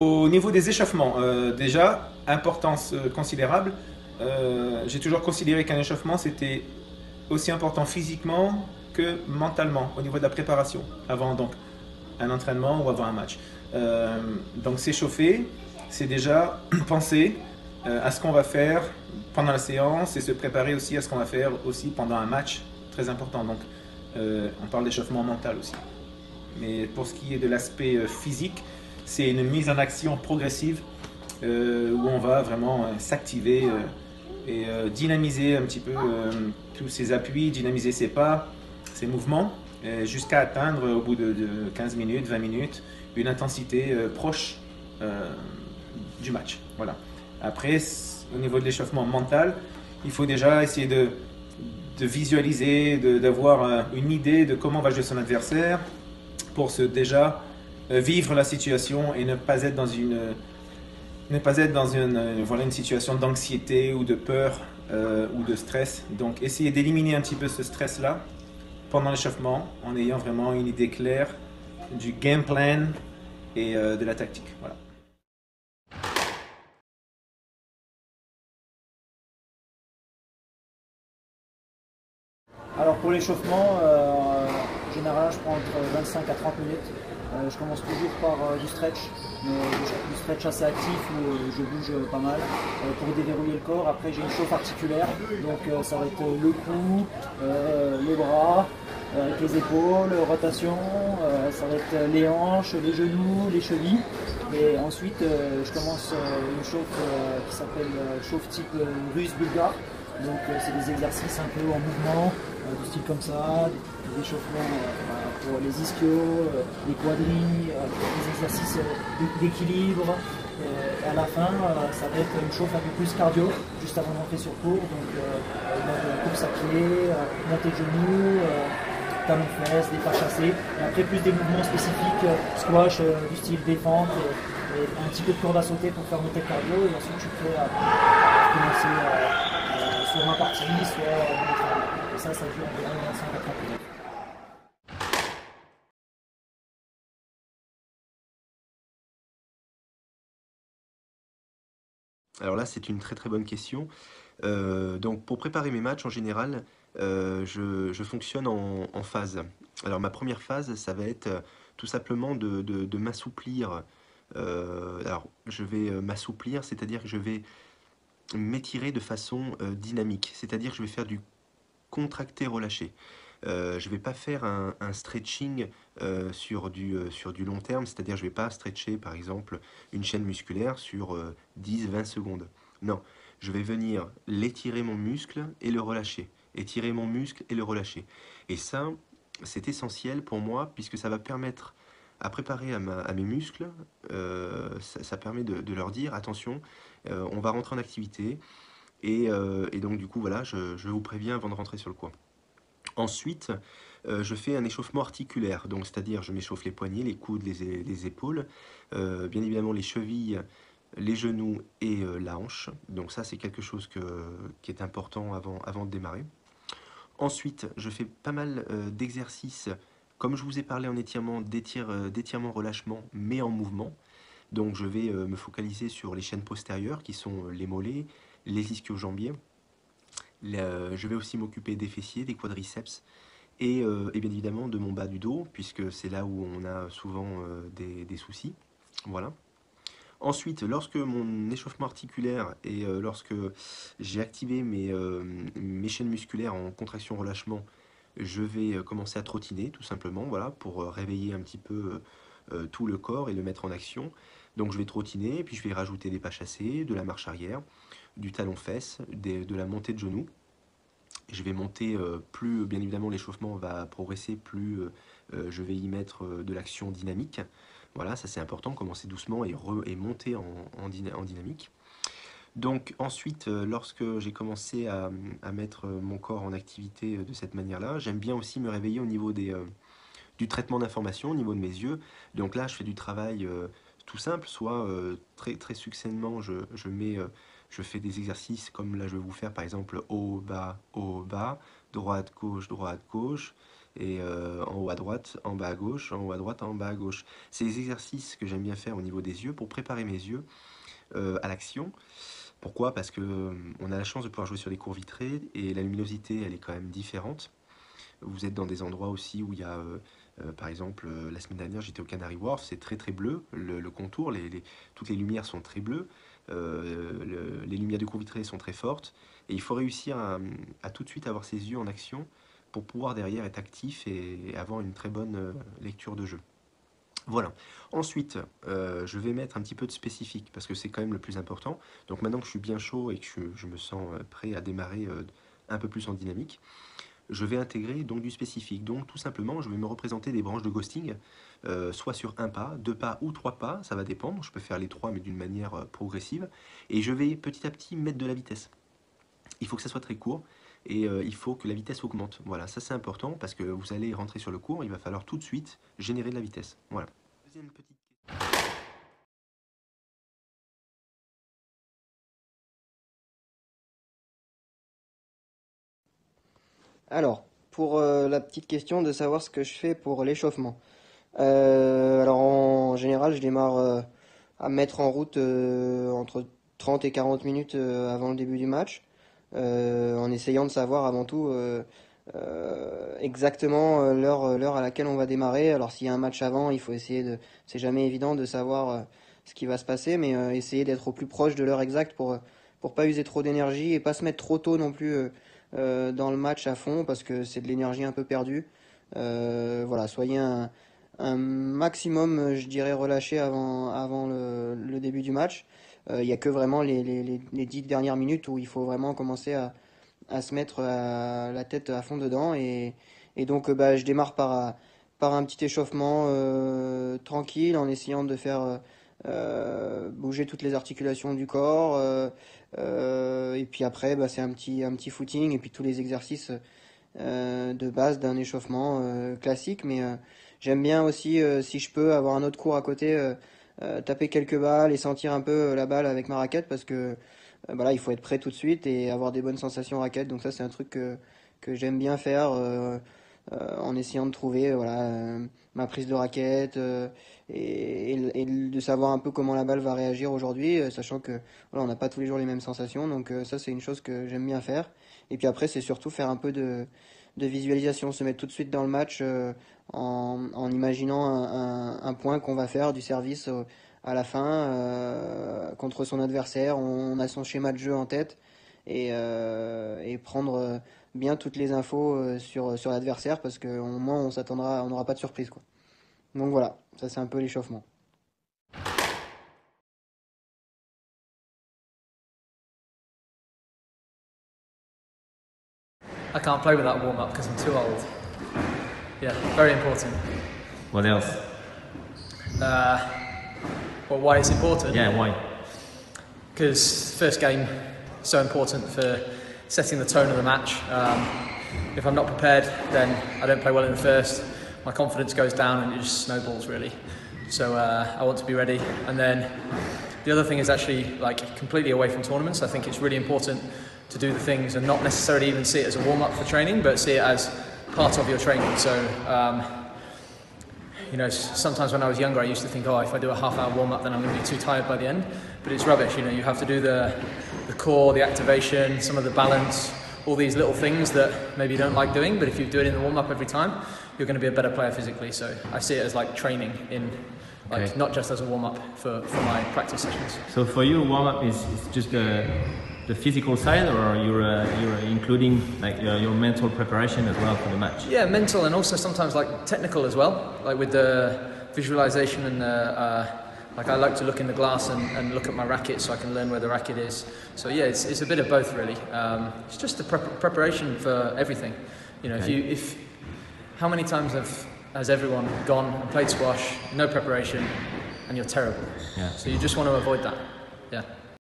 Au niveau des échauffements, déjà, importance considérable. J'ai toujours considéré qu'un échauffement, c'était aussi important physiquement que mentalement, au niveau de la préparation, avant donc un entraînement ou avant un match. Donc s'échauffer, c'est déjà penser à ce qu'on va faire pendant la séance et se préparer aussi à ce qu'on va faire aussi pendant un match, très important. Donc on parle d'échauffement mental aussi. Mais pour ce qui est de l'aspect physique, c'est une mise en action progressive où on va vraiment s'activer et dynamiser un petit peu tous ses appuis, dynamiser ses pas, ses mouvements, jusqu'à atteindre au bout de 15 minutes, 20 minutes, une intensité proche euh, du match. Voilà. Après, au niveau de l'échauffement mental, il faut déjà essayer de visualiser, d'avoir une idée de comment va jouer son adversaire, pour se déjà vivre la situation et ne pas être dans voilà, une situation d'anxiété ou de peur ou de stress. Donc essayer d'éliminer un petit peu ce stress-là pendant l'échauffement en ayant vraiment une idée claire du game plan et de la tactique. Voilà. Alors pour l'échauffement, en général je prends entre 25 à 30 minutes. Je commence toujours par du stretch, mais du stretch assez actif où je bouge pas mal pour déverrouiller le corps. Après j'ai une chauffe articulaire, donc ça va être le cou, les bras, avec les épaules, rotation, ça va être les hanches, les genoux, les chevilles. Et ensuite je commence une chauffe qui s'appelle chauffe type russe bulgare. Donc c'est des exercices un peu en mouvement, du style comme ça, des échauffements pour les ischios, les quadris, des exercices d'équilibre. Et à la fin, ça va être une chauffe un peu plus cardio, juste avant d'entrer sur cours. Donc course à pied, montée de genoux, talons fesses, des pas chassés. Et après plus des mouvements spécifiques, squash du style défente et un petit peu de corde à sauter pour faire monter le cardio. Et ensuite je suis prêt à commencer soit ma partie, soit mon travail. Et ça dure environ 25 à 30 minutes. Alors là, c'est une très très bonne question. Donc pour préparer mes matchs en général, je fonctionne en phase. Alors ma première phase, ça va être tout simplement de m'assouplir. Alors je vais m'assouplir, c'est-à-dire que je vais m'étirer de façon dynamique. C'est-à-dire que je vais faire du contracté-relâché. Je ne vais pas faire un stretching sur du long terme, c'est-à-dire je ne vais pas stretcher par exemple une chaîne musculaire sur 10-20 secondes. Non, je vais venir l'étirer mon muscle et le relâcher. Étirer mon muscle et le relâcher. Et ça, c'est essentiel pour moi puisque ça va permettre à préparer à mes muscles, ça permet de leur dire attention, on va rentrer en activité et donc du coup voilà, je vous préviens avant de rentrer sur le coin. Ensuite, je fais un échauffement articulaire, donc c'est-à-dire je m'échauffe les poignets, les coudes, les épaules, bien évidemment les chevilles, les genoux et la hanche. Donc ça c'est quelque chose qui est important avant de démarrer. Ensuite, je fais pas mal d'exercices, comme je vous ai parlé en étirement, d'étirement relâchement, mais en mouvement. Donc je vais me focaliser sur les chaînes postérieures qui sont les mollets, les ischio-jambiers. Je vais aussi m'occuper des fessiers, des quadriceps et bien évidemment de mon bas du dos, puisque c'est là où on a souvent des soucis. Voilà. Ensuite, lorsque mon échauffement articulaire et lorsque j'ai activé mes chaînes musculaires en contraction-relâchement, je vais commencer à trottiner tout simplement, voilà, pour réveiller un petit peu tout le corps et le mettre en action. Donc je vais trottiner, puis je vais rajouter des pas chassés, de la marche arrière, du talon-fesse, de la montée de genoux. Je vais monter, plus bien évidemment l'échauffement va progresser, plus je vais y mettre de l'action dynamique. Voilà, ça c'est important, commencer doucement et monter en dynamique. Donc ensuite, lorsque j'ai commencé à mettre mon corps en activité de cette manière-là, j'aime bien aussi me réveiller au niveau du traitement d'information, au niveau de mes yeux. Donc là, je fais du travail tout simple, soit très, très succinctement, je fais des exercices comme là je vais vous faire par exemple haut, bas, droite, gauche, et en haut à droite, en bas à gauche, en haut à droite, en bas à gauche. C'est les exercices que j'aime bien faire au niveau des yeux pour préparer mes yeux à l'action. Pourquoi? Parce que on a la chance de pouvoir jouer sur des cours vitrés et la luminosité, elle est quand même différente. Vous êtes dans des endroits aussi où il y a, par exemple, la semaine dernière, j'étais au Canary Wharf, c'est très très bleu, le contour, toutes les lumières sont très bleues, les lumières de cours vitrés sont très fortes, et il faut réussir à tout de suite avoir ses yeux en action pour pouvoir derrière être actif et avoir une très bonne lecture de jeu. Voilà. Ensuite, je vais mettre un petit peu de spécifique parce que c'est quand même le plus important. Donc maintenant que je suis bien chaud et que je me sens prêt à démarrer un peu plus en dynamique, je vais intégrer donc du spécifique. Donc tout simplement, je vais me représenter des branches de ghosting, soit sur un pas, deux pas ou trois pas, ça va dépendre. Je peux faire les trois mais d'une manière progressive. Et je vais petit à petit mettre de la vitesse. Il faut que ça soit très court et il faut que la vitesse augmente. Voilà, ça c'est important parce que vous allez rentrer sur le cours, il va falloir tout de suite générer de la vitesse. Voilà. Deuxième petite question. Alors, pour la petite question de savoir ce que je fais pour l'échauffement. Alors en général, je démarre à mettre en route entre 30 et 40 minutes avant le début du match, en essayant de savoir avant tout exactement l'heure à laquelle on va démarrer. Alors s'il y a un match avant, il faut essayer de... C'est jamais évident de savoir ce qui va se passer, mais essayer d'être au plus proche de l'heure exacte pour pas user trop d'énergie et pas se mettre trop tôt non plus dans le match à fond, parce que c'est de l'énergie un peu perdue. Voilà, soyez un maximum, je dirais, relâché avant le début du match. Il n'y a que vraiment les 10 dernières minutes où il faut vraiment commencer à se mettre la tête à fond dedans. Et donc, bah, je démarre par un petit échauffement tranquille, en essayant de faire bouger toutes les articulations du corps. Et puis après, bah, c'est un petit footing et puis tous les exercices de base d'un échauffement classique. Mais j'aime bien aussi, si je peux, avoir un autre cours à côté, taper quelques balles et sentir un peu la balle avec ma raquette, parce que bah là, il faut être prêt tout de suite et avoir des bonnes sensations raquette. Donc ça, c'est un truc que j'aime bien faire en essayant de trouver voilà, ma prise de raquette et de savoir un peu comment la balle va réagir aujourd'hui, sachant que voilà, on n'a pas tous les jours les mêmes sensations. Donc ça, c'est une chose que j'aime bien faire. Et puis après, c'est surtout faire un peu de visualisation, se mettre tout de suite dans le match en imaginant un point qu'on va faire du service à la fin contre son adversaire. On a son schéma de jeu en tête et prendre bien toutes les infos sur l'adversaire, parce qu'au moins on n'aura pas de surprise, quoi. Donc voilà, ça c'est un peu l'échauffement. I can't play without a warm-up because I'm too old. Yeah, very important. What else? Well, why it's important? Yeah, why? Because first game is so important for setting the tone of the match. If I'm not prepared, then I don't play well in the first. My confidence goes down and it just snowballs really. So I want to be ready. And then the other thing is actually like completely away from tournaments. I think it's really important to do the things and not necessarily even see it as a warm-up for training, but see it as part of your training. So, you know, sometimes when I was younger, I used to think, oh, if I do a half-hour warm-up, then I'm going to be too tired by the end. But it's rubbish. You know, you have to do the core, the activation, some of the balance, all these little things that maybe you don't like doing. But if you do it in the warm-up every time, you're going to be a better player physically. So I see it as like training in, like Okay. not just as a warm-up for my practice sessions. So for you, warm-up is just the physical side, or you're including like your mental preparation as well for the match? Yeah, mental and also sometimes like technical as well, like with the visualization and like I like to look in the glass and look at my racket so I can learn where the racket is. So yeah, it's a bit of both really. It's just the preparation for everything. You know, Okay. if how many times has everyone gone and played squash, no preparation, and you're terrible. Yeah. So you just want to avoid that. Yeah.